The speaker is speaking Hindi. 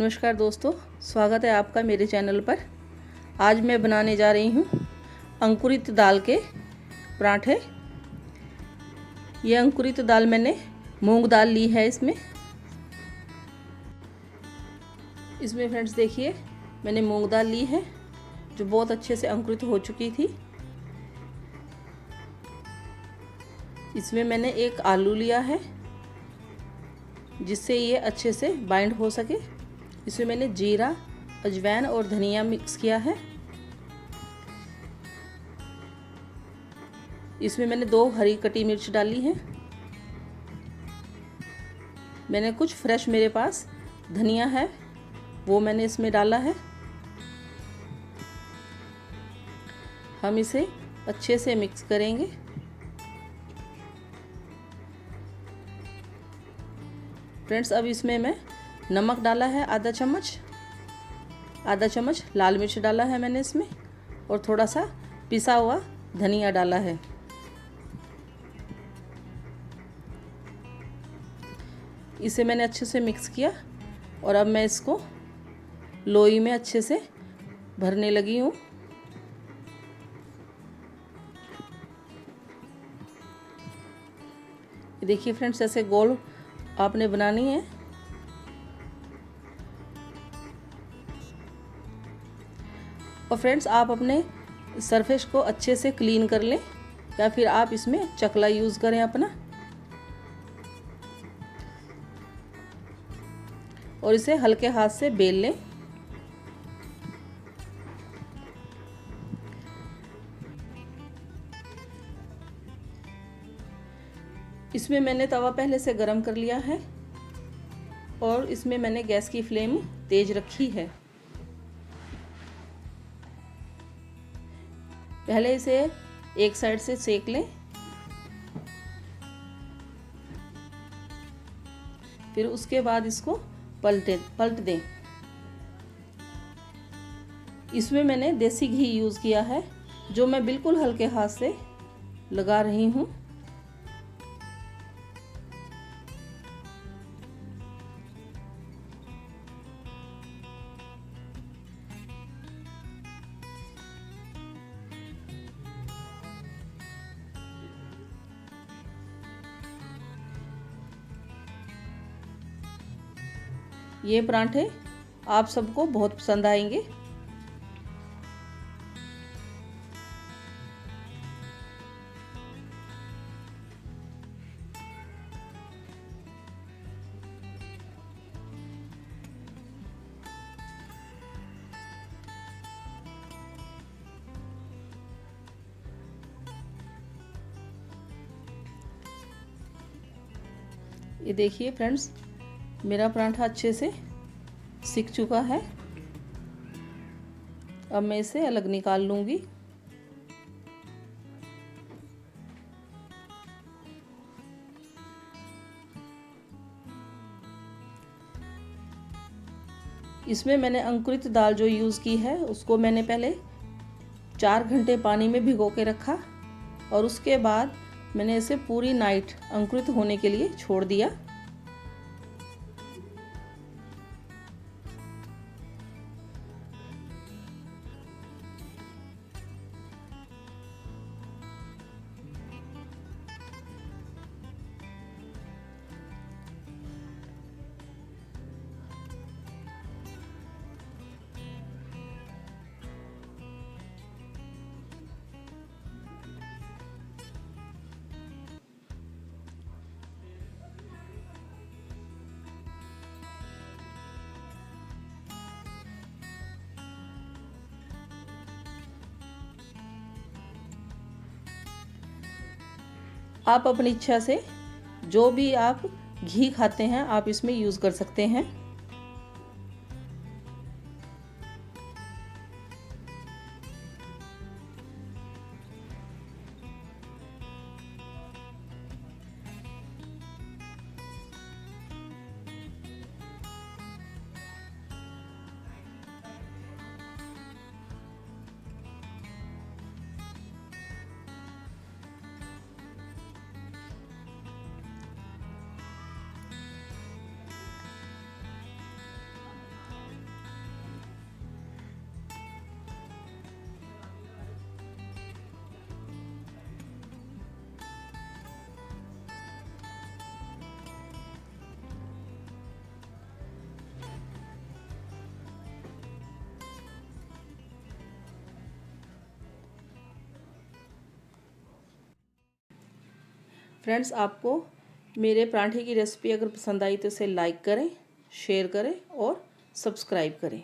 नमस्कार दोस्तों, स्वागत है आपका मेरे चैनल पर। आज मैं बनाने जा रही हूँ अंकुरित दाल के पराठे। ये अंकुरित दाल मैंने मूंग दाल ली है। इसमें फ्रेंड्स देखिए, मैंने मूंग दाल ली है जो बहुत अच्छे से अंकुरित हो चुकी थी। इसमें मैंने एक आलू लिया है जिससे ये अच्छे से बाइंड हो सके। इसमें मैंने जीरा, अजवाइन और धनिया मिक्स किया है। इसमें मैंने 2 हरी कटी मिर्च डाली है। मैंने कुछ फ्रेश मेरे पास धनिया है वो मैंने इसमें डाला है। हम इसे अच्छे से मिक्स करेंगे। फ्रेंड्स, अब इसमें मैं नमक डाला है आधा चम्मच लाल मिर्च डाला है मैंने इसमें, और थोड़ा सा पिसा हुआ धनिया डाला है। इसे मैंने अच्छे से मिक्स किया और अब मैं इसको लोई में अच्छे से भरने लगी हूँ। देखिए फ्रेंड्स, ऐसे गोल आपने बनानी है। और फ्रेंड्स, आप अपने सरफेस को अच्छे से क्लीन कर लें या फिर आप इसमें चकला यूज़ करें अपना, और इसे हल्के हाथ से बेल लें। इसमें मैंने तवा पहले से गरम कर लिया है और इसमें मैंने गैस की फ्लेम तेज रखी है। पहले इसे एक साइड से सेक लें, फिर उसके बाद इसको पलट दें। इसमें मैंने देसी घी यूज़ किया है जो मैं बिल्कुल हल्के हाथ से लगा रही हूँ। ये पराठे आप सबको बहुत पसंद आएंगे। ये देखिए फ्रेंड्स, मेरा पराठा अच्छे से सिक चुका है। अब मैं इसे अलग निकाल लूँगी। इसमें मैंने अंकुरित दाल जो यूज़ की है उसको मैंने पहले 4 घंटे पानी में भिगो के रखा और उसके बाद मैंने इसे पूरी नाइट अंकुरित होने के लिए छोड़ दिया। आप अपनी इच्छा से जो भी आप घी खाते हैं आप इसमें यूज़ कर सकते हैं। फ्रेंड्स, आपको मेरे पराठे की रेसिपी अगर पसंद आई तो इसे लाइक करें, शेयर करें और सब्सक्राइब करें।